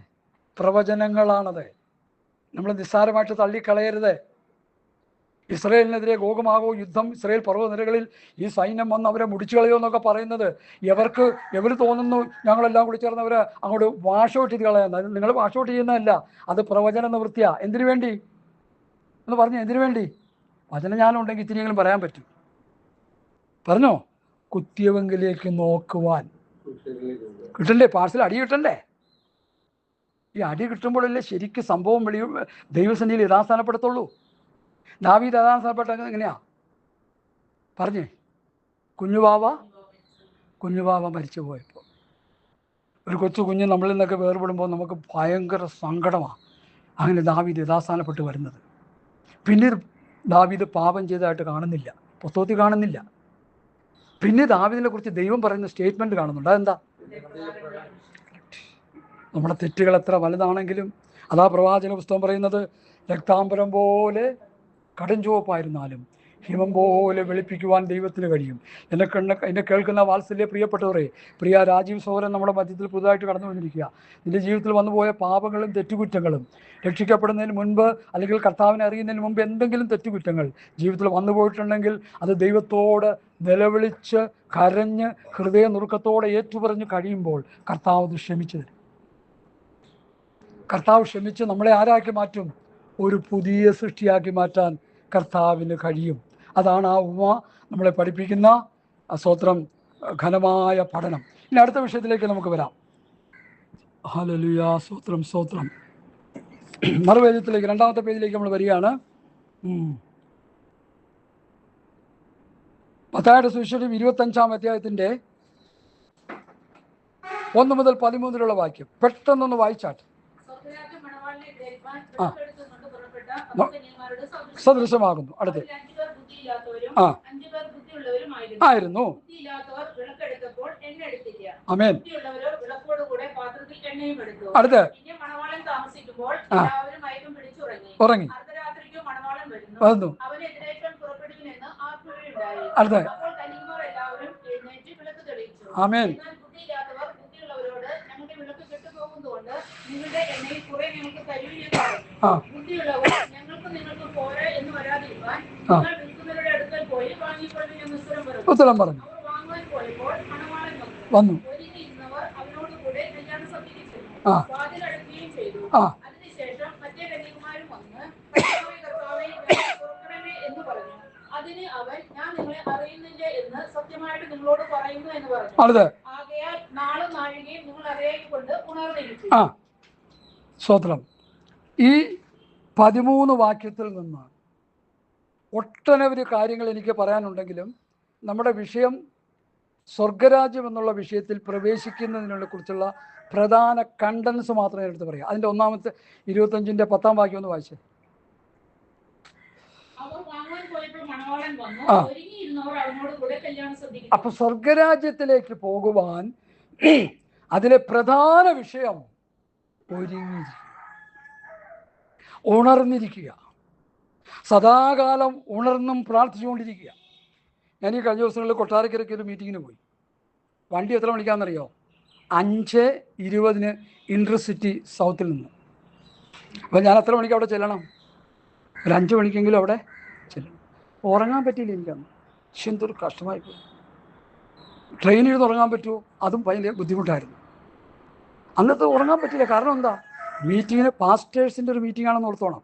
പ്രവചനങ്ങളാണത്. നമ്മൾ നിസ്സാരമായിട്ട് തള്ളിക്കളയരുത്. ഇസ്രയേലിനെതിരെ ഗോഗമാകോ യുദ്ധം, ഇസ്രയേൽ പർവ്വതനിരകളിൽ ഈ സൈന്യം വന്ന് അവരെ മുടിച്ചു കളയോ എന്നൊക്കെ പറയുന്നത് എവർ തോന്നുന്നു ഞങ്ങളെല്ലാം കൂടി ചേർന്ന് അവരെ അങ്ങോട്ട് വാഷ് ഔട്ട് ചെയ്ത് കളയാൻ. നിങ്ങൾ വാഷ് ഔട്ട് ചെയ്യുന്നതല്ല, അത് പ്രവചന നിവൃത്തിയാ. എന്തിനു വേണ്ടി എന്ന് പറഞ്ഞു? എന്തിനു വേണ്ടി? വചനജ്ഞാനം ഉണ്ടെങ്കിൽ ഇത്തിരിയെങ്കിലും പറയാൻ പറ്റും. പറഞ്ഞോ? കുത്തിയവെങ്കിലേക്ക് നോക്കുവാൻ. കിട്ടണ്ടേ? പാഴ്സൽ അടി കിട്ടണ്ടേ? ഈ അടി കിട്ടുമ്പോഴല്ലേ ശരിക്കും സംഭവം ദൈവസന്നിധിയിൽ യഥാസ്ഥാനപ്പെടുത്തുള്ളൂ. ദാവീദ് യഥാസ്ഥാനപ്പെട്ടത് എങ്ങനെയാ പറഞ്ഞേ? കുഞ്ഞുവാവ മരിച്ചു പോയപ്പോൾ, ഒരു കൊച്ചു കുഞ്ഞ് നമ്മളിൽ നിന്നൊക്കെ വേർപെടുമ്പോൾ നമുക്ക് ഭയങ്കര സങ്കടമാണ്. അങ്ങനെ ദാവീദ് യഥാസ്ഥാനപ്പെട്ട് വരുന്നത്. പിന്നീട് ദാവീദ് പാപം ചെയ്തതായിട്ട് കാണുന്നില്ല, പുസ്തകത്തിൽ കാണുന്നില്ല. പിന്നെ ദാവീദിനെ കുറിച്ച് ദൈവം പറയുന്ന സ്റ്റേറ്റ്മെൻറ്റ് കാണുന്നുണ്ട്. അതെന്താ? നമ്മുടെ തെറ്റുകൾ എത്ര വലുതാണെങ്കിലും, അതാ പ്രവാചക പുസ്തകം പറയുന്നത്, രക്താംബരം പോലെ കടുംചുവപ്പായിരുന്നാലും ഹിമം പോലെ വെളുപ്പിക്കുവാൻ ദൈവത്തിന് കഴിയും. എന്നെ കേൾക്കുന്ന വാത്സല്യ പ്രിയപ്പെട്ടവരെ, പ്രിയ രാജീവ് സോഹരൻ നമ്മുടെ മധ്യത്തിൽ പുതുതായിട്ട് കടന്നു വന്നിരിക്കുക. നിൻ്റെ ജീവിതത്തിൽ വന്നുപോയ പാപങ്ങളും തെറ്റുകുറ്റങ്ങളും, രക്ഷിക്കപ്പെടുന്നതിന് മുൻപ് അല്ലെങ്കിൽ കർത്താവിനെ അറിയുന്നതിന് മുമ്പ് എന്തെങ്കിലും തെറ്റുകുറ്റങ്ങൾ ജീവിതത്തിൽ വന്നു പോയിട്ടുണ്ടെങ്കിൽ അത് ദൈവത്തോട് നിലവിളിച്ച് കരഞ്ഞ് ഹൃദയ നുറുക്കത്തോടെ ഏറ്റുപറഞ്ഞ് കഴിയുമ്പോൾ കർത്താവ് ക്ഷമിച്ചു തരും. കർത്താവ് ക്ഷമിച്ച് നമ്മളെ ആരാക്കി മാറ്റും? ഒരു പുതിയ സൃഷ്ടിയാക്കി മാറ്റാൻ കർത്താവിന് കഴിയും. അതാണ് ആ ഉമ്മ നമ്മളെ പഠിപ്പിക്കുന്ന സ്തോത്രം ഘനമായ പഠനം. ഇനി അടുത്ത വിഷയത്തിലേക്ക് നമുക്ക് വരാം. ഹല്ലേലൂയ, സ്തോത്രം സ്തോത്രം. മറുവേദത്തിലേക്ക്, രണ്ടാമത്തെ പേജിലേക്ക് നമ്മൾ വരികയാണ്. മത്തായിയുടെ സുവിശേഷം 25-ാം അധ്യായത്തിൻ്റെ 1 മുതൽ 13 വാക്യം പെട്ടെന്നൊന്ന് വായിച്ചാട്ടെ. സദൃശമാകുന്നു. അടുത്ത് ആയിരുന്നു. ആമേൻ. അടുത്ത് ഉറങ്ങി. വന്നു. അടുത്ത് ആമേൻ. ഉത്തരം പറഞ്ഞു. വന്നു. സ്തോത്രം. ഈ 13 വാക്യത്തിൽ നിന്ന് ഒട്ടനവധി കാര്യങ്ങൾ എനിക്ക് പറയാനുണ്ടെങ്കിലും നമ്മുടെ വിഷയം സ്വർഗരാജ്യം എന്നുള്ള വിഷയത്തിൽ പ്രവേശിക്കുന്നതിനെ കുറിച്ചുള്ള പ്രധാന കണ്ടൻസ് മാത്രമേ എടുത്ത് പറയാം. അതിൻ്റെ 1-ാമത്തെ 25-ന്റെ 10-ാം വാക്യം ഒന്ന് വായിച്ചേ. അപ്പൊ സ്വർഗരാജ്യത്തിലേക്ക് പോകുവാൻ അതിലെ പ്രധാന വിഷയം ഉണർന്നിരിക്കുക, സദാകാലം ഉണർന്നും പ്രാർത്ഥിച്ചുകൊണ്ടിരിക്കുക. ഞാൻ ഈ കഴിഞ്ഞ ദിവസങ്ങളിൽ കൊട്ടാരക്കരയ്ക്ക് ഒരു മീറ്റിങ്ങിന് പോയി. വണ്ടി എത്ര മണിക്കാണെന്നറിയോ? 5:20 ഇൻട്രസിറ്റി സൗത്തിൽ നിന്ന്. അപ്പോൾ ഞാൻ എത്ര മണിക്ക് അവിടെ ചെല്ലണം? ഒരു 5 മണിക്കെങ്കിലും അവിടെ ചെല്ലണം. ഉറങ്ങാൻ പറ്റിയില്ല എനിക്കന്ന്. പക്ഷെ എന്തൊരു കഷ്ടമായി പോയി. ട്രെയിനിൽ നിന്ന് ഉറങ്ങാൻ പറ്റുമോ? അതും ഭയങ്കര ബുദ്ധിമുട്ടായിരുന്നു. അന്നത്തെ ഉറങ്ങാൻ പറ്റില്ല. കാരണം എന്താ? മീറ്റിങ്ങിന് പാസ്റ്റേഴ്സിൻ്റെ ഒരു മീറ്റിംഗാണെന്ന് ഓർത്തോണം.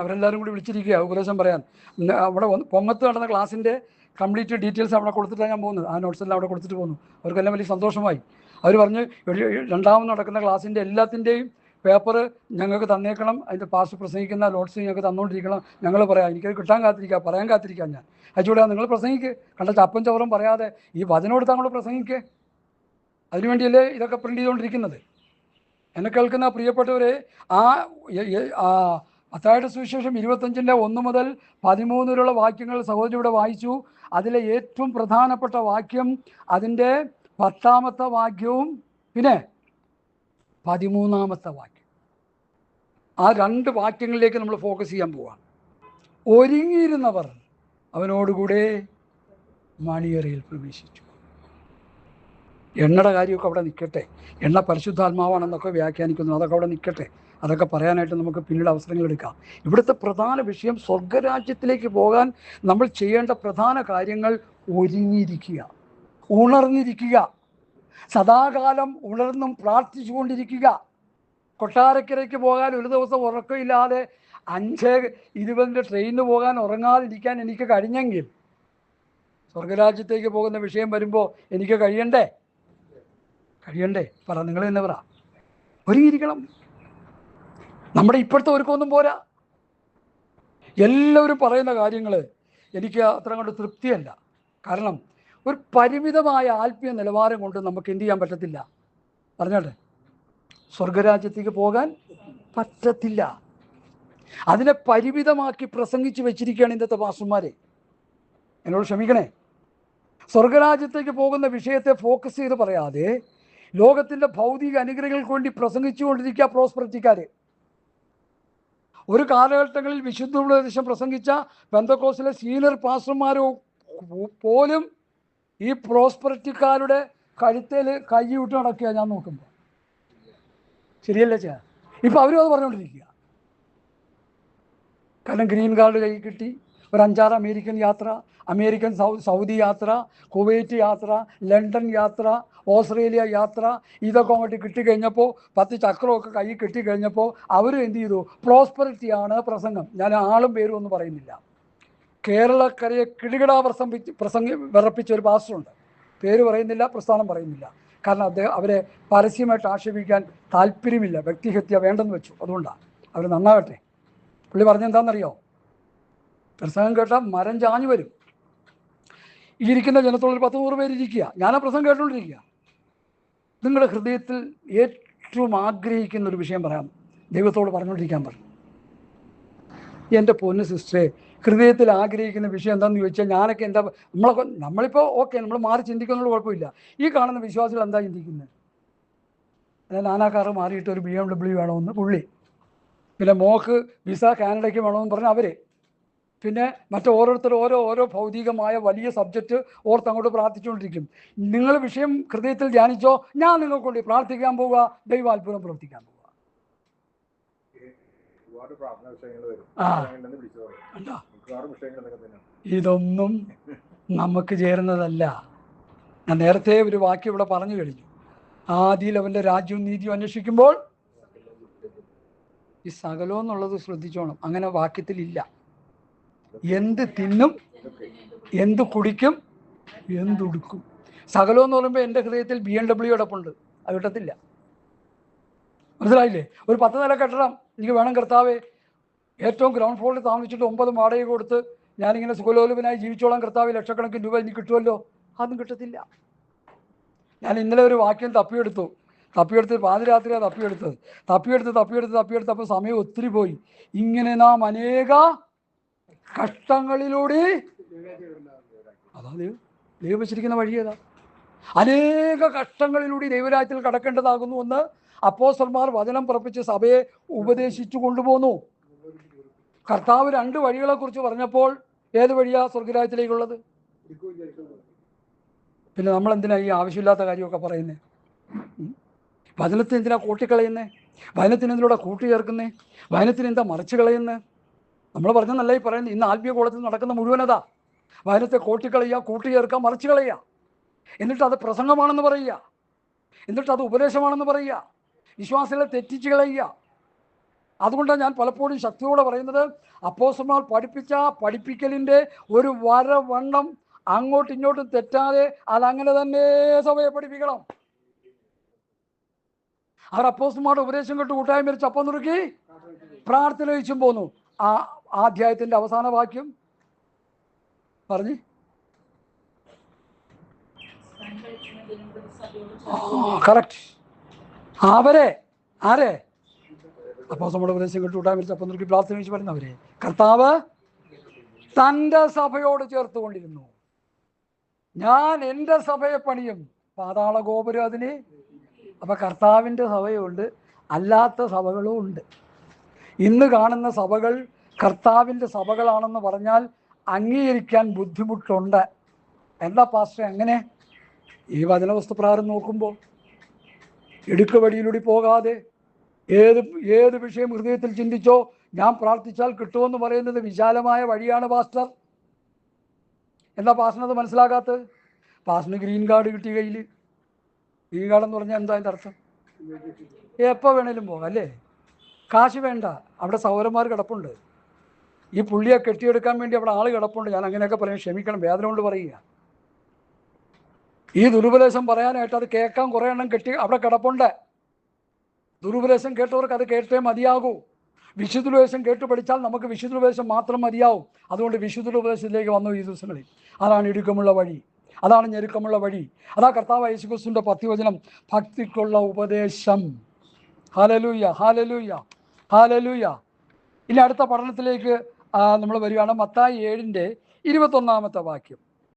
അവരെല്ലാവരും കൂടി വിളിച്ചിരിക്കുക ഉപദേശം പറയാൻ. അവിടെ പൊങ്ങത്ത് നടന്ന ക്ലാസ്സിൻ്റെ കംപ്ലീറ്റ് ഡീറ്റെയിൽസ് അവിടെ കൊടുത്തിട്ടാണ് ഞാൻ പോകുന്നത്. ആ നോട്ട്സെല്ലാം അവിടെ കൊടുത്തിട്ട് പോകുന്നു. അവർക്കെല്ലാം വലിയ സന്തോഷമായി. അവർ പറഞ്ഞ് രണ്ടാമത് നടക്കുന്ന ക്ലാസ്സിൻ്റെ എല്ലാത്തിൻ്റെയും പേപ്പർ ഞങ്ങൾക്ക് തന്നേക്കണം, അതിൻ്റെ പാസ്റ്റ് പ്രസംഗിക്കുന്ന നോട്ട്സ് ഞങ്ങൾക്ക് തന്നുകൊണ്ടിരിക്കണം. ഞങ്ങൾ പറയാം, എനിക്കത് കിട്ടാൻ കാത്തിരിക്കുക, പറയാൻ കാത്തിരിക്കാം. ഞാൻ അയച്ചുകൂടാ, നിങ്ങൾ പ്രസംഗിക്ക്, കണ്ട ചപ്പൻ ചവറും പറയാതെ ഈ വചനോട് താങ്കൾ പ്രസംഗിക്ക്. അതിനുവേണ്ടിയല്ലേ ഇതൊക്കെ പ്രിൻ്റ് ചെയ്തുകൊണ്ടിരിക്കുന്നത്. എന്നെ കേൾക്കുന്ന പ്രിയപ്പെട്ടവരെ, മത്തായിയുടെ സുവിശേഷം 25-ന്റെ 1 മുതൽ 13 വാക്യങ്ങൾ സഹോദരി ഇവിടെ വായിച്ചു. അതിലെ ഏറ്റവും പ്രധാനപ്പെട്ട വാക്യം അതിൻ്റെ 10-ാമത്തെ വാക്യവും പിന്നെ 13-ാമത്തെ വാക്യം. ആ 2 വാക്യങ്ങളിലേക്ക് നമ്മൾ ഫോക്കസ് ചെയ്യാൻ പോവാണ്. ഒരുങ്ങിയിരുന്നവർ അവനോടുകൂടെ മണിയറയിൽ പ്രവേശിച്ചു. എണ്ണയുടെ കാര്യമൊക്കെ അവിടെ നിൽക്കട്ടെ. എണ്ണ പരിശുദ്ധാത്മാവാണെന്നൊക്കെ വ്യാഖ്യാനിക്കുന്നു, അതൊക്കെ അവിടെ നിൽക്കട്ടെ. അതൊക്കെ പറയാനായിട്ട് നമുക്ക് പിന്നീട് അവസരങ്ങൾ എടുക്കാം. ഇവിടുത്തെ പ്രധാന വിഷയം സ്വർഗരാജ്യത്തിലേക്ക് പോകാൻ നമ്മൾ ചെയ്യേണ്ട പ്രധാന കാര്യങ്ങൾ ഒരുങ്ങിയിരിക്കുക, ഉണർന്നിരിക്കുക, സദാകാലം ഉണർന്നും പ്രാർത്ഥിച്ചുകൊണ്ടിരിക്കുക. കൊട്ടാരക്കരയ്ക്ക് പോകാൻ ഒരു ദിവസം ഉറക്കമില്ലാതെ 5:20 ട്രെയിനിന് പോകാൻ ഉറങ്ങാതിരിക്കാൻ എനിക്ക് കഴിഞ്ഞെങ്കിൽ സ്വർഗരാജ്യത്തേക്ക് പോകുന്ന വിഷയം വരുമ്പോൾ എനിക്ക് കഴിയണ്ടേ? പറ, നിങ്ങൾ തന്നെ പറ. ഒരുങ്ങിയിരിക്കണം. നമ്മുടെ ഇപ്പോഴത്തെ ഒരുക്കമൊന്നും പോരാ. എല്ലാവരും പറയുന്ന കാര്യങ്ങൾ എനിക്ക് അത്ര കൊണ്ട് തൃപ്തിയല്ല. കാരണം ഒരു പരിമിതമായ ആത്മീയ നിലവാരം കൊണ്ട് നമുക്ക് എന്ത് ചെയ്യാൻ പറ്റത്തില്ല? പറഞ്ഞോട്ടെ, സ്വർഗരാജ്യത്തേക്ക് പോകാൻ പറ്റത്തില്ല. അതിനെ പരിമിതമാക്കി പ്രസംഗിച്ച് വെച്ചിരിക്കുകയാണ് ഇന്നത്തെ പാസ്റ്റർമാരെ. എന്നോട് ക്ഷമിക്കണേ. സ്വർഗരാജ്യത്തേക്ക് പോകുന്ന വിഷയത്തെ ഫോക്കസ് ചെയ്ത് പറയാതെ ലോകത്തിൻ്റെ ഭൗതിക അനുഗ്രഹങ്ങൾക്ക് വേണ്ടി പ്രസംഗിച്ചുകൊണ്ടിരിക്കുക പ്രോസ്പെരിറ്റിക്കാർ. ഒരു കാലഘട്ടങ്ങളിൽ വിശുദ്ധ ഉപദേശം പ്രസംഗിച്ച പെന്തക്കോസ്തിലെ സീനിയർ പാസ്റ്റർമാരോ പോലും ഈ പ്രോസ്പെരിറ്റിക്കാരുടെ കഴുത്തേൽ കൈ വിട്ട് നടക്കുക. ഞാൻ നോക്കുമ്പോൾ ശരിയല്ലേ ചേ? ഇപ്പം അവരും അത് പറഞ്ഞുകൊണ്ടിരിക്കുക. കാരണം ഗ്രീൻ കാർഡ് കൈ കിട്ടി, ഒരു 5-6 അമേരിക്കൻ യാത്ര, സൗദി യാത്ര, കുവൈറ്റ് യാത്ര, ലണ്ടൻ യാത്ര, ഓസ്ട്രേലിയ യാത്ര, ഇതൊക്കെ അങ്ങോട്ട് കിട്ടിക്കഴിഞ്ഞപ്പോൾ 10 ചക്രമൊക്കെ കൈ കിട്ടിക്കഴിഞ്ഞപ്പോൾ അവരും എന്ത് ചെയ്തു? പ്രോസ്പെരിറ്റിയാണ് പ്രസംഗം. ഞാൻ ആളും പേരും ഒന്നും പറയുന്നില്ല. കേരളക്കരയെ കിടുകിടാ വിറപ്പിച്ച ഒരു പാസ്റ്ററുണ്ട്. പേര് പറയുന്നില്ല, പ്രസ്ഥാനം പറയുന്നില്ല. കാരണം അവരെ പരസ്യമായിട്ട് ആക്ഷേപിക്കാൻ താല്പര്യമില്ല, വ്യക്തിഹത്യ വേണ്ടെന്ന് വെച്ചു. അതുകൊണ്ടാണ്. അവർ നന്നാകട്ടെ. പുള്ളി പറഞ്ഞെന്താണെന്നറിയോ? പ്രസംഗം കേട്ടാൽ മരം ചാഞ്ഞു വരും. ഈ ഇരിക്കുന്ന ജനത്തോടൊരു 10-100 പേരിരിക്കുക. ഞാനാ പ്രസംഗം കേട്ടുകൊണ്ടിരിക്കുക. നിങ്ങളുടെ ഹൃദയത്തിൽ ഏറ്റവും ആഗ്രഹിക്കുന്ന ഒരു വിഷയം പറയാം, ദൈവത്തോട് പറഞ്ഞുകൊണ്ടിരിക്കാൻ പറഞ്ഞു. എൻ്റെ പൊന്ന് സിസ്റ്ററെ, ഹൃദയത്തിൽ ആഗ്രഹിക്കുന്ന വിഷയം എന്താണെന്ന് ചോദിച്ചാൽ ഞാനൊക്കെ നമ്മളിപ്പോൾ ഓക്കെ, നമ്മൾ മാറി ചിന്തിക്കുന്നതിന് കുഴപ്പമില്ല. ഈ കാണുന്ന വിശ്വാസികൾ എന്താ ചിന്തിക്കുന്നത്? നാനാക്കാറ് മാറിയിട്ട് ഒരു BMW വേണമെന്ന് പുള്ളി, പിന്നെ മോക്ക് വിസ കാനഡയ്ക്ക് വേണമെന്ന് പറഞ്ഞാൽ അവർ, പിന്നെ ഓരോരുത്തർ ഓരോ ഭൗതികമായ വലിയ സബ്ജക്റ്റ് ഓർത്ത് അങ്ങോട്ട് പ്രാർത്ഥിച്ചുകൊണ്ടിരിക്കും. നിങ്ങൾ വിഷയം ഹൃദയത്തിൽ ധ്യാനിച്ചോ, ഞാൻ നിങ്ങൾക്ക് വേണ്ടി പ്രാർത്ഥിക്കാൻ പോവുക, ദൈവാത്ഭുതം പ്രവർത്തിക്കാൻ പോവുക. ഇതൊന്നും നമുക്ക് ചേരുന്നതല്ല. ഞാൻ നേരത്തെ ഒരു വാക്യം ഇവിടെ പറഞ്ഞു കഴിഞ്ഞു. ആദിയിൽ അവൻ്റെ രാജ്യവും നീതിയും അന്വേഷിക്കുമ്പോൾ ഈ സകലം എന്നുള്ളത് ശ്രദ്ധിച്ചോണം. അങ്ങനെ വാക്യത്തിലില്ല. എന്ത് തിന്നും, എന്ത് കുടിക്കും, എന്തുടുക്കും. സകലം എന്ന് പറയുമ്പോൾ എൻ്റെ ഹൃദയത്തിൽ BMW കിടപ്പുണ്ട്, അത് കിട്ടത്തില്ല. മനസ്സിലായില്ലേ? ഒരു 10 നില കെട്ടിടം എനിക്ക് വേണം കർത്താവേ, ഏറ്റവും ഗ്രൗണ്ട് ഫ്ലോറിൽ താമസിച്ചിട്ട് 9 വാടക കൊടുത്ത് ഞാനിങ്ങനെ സുഖലോലുപനായി ജീവിച്ചോളാം കർത്താവ്, ലക്ഷക്കണക്കിന് രൂപ എനിക്ക് കിട്ടുമല്ലോ. അതൊന്നും കിട്ടത്തില്ല. ഞാൻ ഇന്നലെ ഒരു വാക്യം തപ്പിയെടുത്ത് പാതിരാത്രിയാണ് തപ്പിയെടുത്ത് അപ്പോൾ സമയം ഒത്തിരി പോയി. ഇങ്ങനെ നാം അനേക കഷ്ടങ്ങളിലൂടെ, അതാ ദൈവം വെച്ചിരിക്കുന്ന വഴി ഏതാ? അനേക കഷ്ടങ്ങളിലൂടെ ദൈവരാജ്യത്തിൽ കടക്കേണ്ടതാകുന്നു എന്ന് അപ്പോസ്തലന്മാർ വചനം പറപ്പിച്ച് സഭയെ ഉപദേശിച്ചു കൊണ്ടുപോന്നു. കർത്താവ് 2 വഴികളെക്കുറിച്ച് പറഞ്ഞപ്പോൾ ഏത് വഴിയാ സ്വർഗരാജ്യത്തിലേക്കുള്ളത്? പിന്നെ നമ്മൾ എന്തിനാ ഈ ആവശ്യമില്ലാത്ത കാര്യമൊക്കെ പറയുന്നത്? വചനത്തിന് എന്തിനാ കൂട്ടിക്കളയുന്നത്? വചനത്തിന് എന്തിലൂടെ കൂട്ടി ചേർക്കുന്നേ? വചനത്തിന് എന്താ മറിച്ച് കളയുന്നത്? നമ്മൾ പറഞ്ഞെന്നല്ല ഈ പറയുന്നത്. ഇന്ന് ആത്മീയ കോളത്തിൽ നടക്കുന്ന മുഴുവനതാ. വചനത്തെ കൂട്ടിക്കളയുക, കൂട്ടി ചേർക്കുക, മറിച്ച് കളയുക. എന്നിട്ട് അത് പ്രസംഗമാണെന്ന് പറയുക, എന്നിട്ട് അത് ഉപദേശമാണെന്ന് പറയുക, വിശ്വാസികളെ തെറ്റിച്ച് കളയുക. അതുകൊണ്ടാണ് ഞാൻ പലപ്പോഴും ശക്തിയോടെ പറയുന്നത്, അപ്പോസ്തലന്മാർ പഠിപ്പിച്ച പഠിപ്പിക്കലിൻ്റെ ഒരു വരവണ്ണം അങ്ങോട്ടും ഇങ്ങോട്ടും തെറ്റാതെ അതങ്ങനെ തന്നെ സഭയെ പഠിപ്പിക്കണം. അവർ അപ്പോസ്തലന്മാരുടെ ഉപദേശം കേട്ട് കൂട്ടായ്മ ചപ്പം നുറുക്കി പ്രാർത്ഥന കഴിച്ചും പോന്നു. ആ അധ്യായത്തിൻ്റെ അവസാന വാക്യം പറഞ്ഞ് കറക്റ്റ്. ആരെ അപ്പോസ്തലന്മാരുടെ ഉപദേശം കേട്ട് കൂട്ടായ്മ ചപ്പം നുറുക്കി പ്രാർത്ഥന കഴിച്ച് പറയുന്നവരെ കർത്താവ് തൻ്റെ സഭയോട് ചേർത്തുകൊണ്ടിരുന്നു. ഞാൻ എൻ്റെ സഭയെ പണിയും, പാതാള ഗോപുരം അതിന്. അപ്പം കർത്താവിൻ്റെ സഭയുണ്ട്, അല്ലാത്ത സഭകളും ഉണ്ട്. ഇന്ന് കാണുന്ന സഭകൾ കർത്താവിൻ്റെ സഭകളാണെന്ന് പറഞ്ഞാൽ അംഗീകരിക്കാൻ ബുദ്ധിമുട്ടുണ്ട്. എന്താ പാസ്റ്ററെ അങ്ങനെ? ഈ വചനവസ്തുപ്രകാരം നോക്കുമ്പോൾ ഇടുക്ക് വഴിയിലൂടെ പോകാതെ ഏത് വിഷയം ഹൃദയത്തിൽ ചിന്തിച്ചോ ഞാൻ പ്രാർത്ഥിച്ചാൽ കിട്ടുമെന്ന് പറയുന്നത് വിശാലമായ വഴിയാണ് പാസ്റ്റർ. എന്താ പാസ്റ്ററിനത് മനസ്സിലാകാത്തത്? പാസ്റ്ററിന് ഗ്രീൻ കാർഡ് കിട്ടിയ കയ്യിൽ. ഗ്രീൻ കാർഡ് എന്ന് പറഞ്ഞാൽ എന്താ അതിൻ്റെ അർത്ഥം? എപ്പോൾ വേണേലും പോകാം അല്ലേ? കാശ് വേണ്ട. അവിടെ സഹോദരന്മാർ കിടപ്പുണ്ട്. ഈ പുള്ളിയെ കെട്ടിയെടുക്കാൻ വേണ്ടി അവിടെ ആൾ കിടപ്പുണ്ട്. ഞാൻ അങ്ങനെയൊക്കെ പറയും, ക്ഷമിക്കണം, വേദന കൊണ്ട് പറയുക. ഈ ദുരുപദേശം പറയാനായിട്ട് അത് കേൾക്കാൻ കുറേ എണ്ണം കെട്ടി അവിടെ കിടപ്പുണ്ട്. ദുരുപദേശം കേട്ടവർക്ക് അത് കേട്ടേ മതിയാകൂ. വിശുദ്ധോപദേശം കേട്ട് പഠിച്ചാൽ നമുക്ക് വിശുദ്ധോപദേശം മാത്രം മതിയാവും. അതുകൊണ്ട് വിശുദ്ധോപദേശത്തിലേക്ക് വന്നു ഈ ദിവസങ്ങളിൽ. അതാണ് ഇടുക്കമുള്ള വഴി, അതാണ് ഞെരുക്കമുള്ള വഴി. അതാ കർത്താവ് യേശുക്രിസ്തുവിൻ്റെ പത്തിവചനം, ഭക്തിക്കുള്ള ഉപദേശം. Hallelujah, hallelujah, hallelujah. ഇനി അടുത്ത പഠനത്തിലേക്ക് നമ്മൾ വരികയാണ്. മത്തായി 7:21 വാക്യം.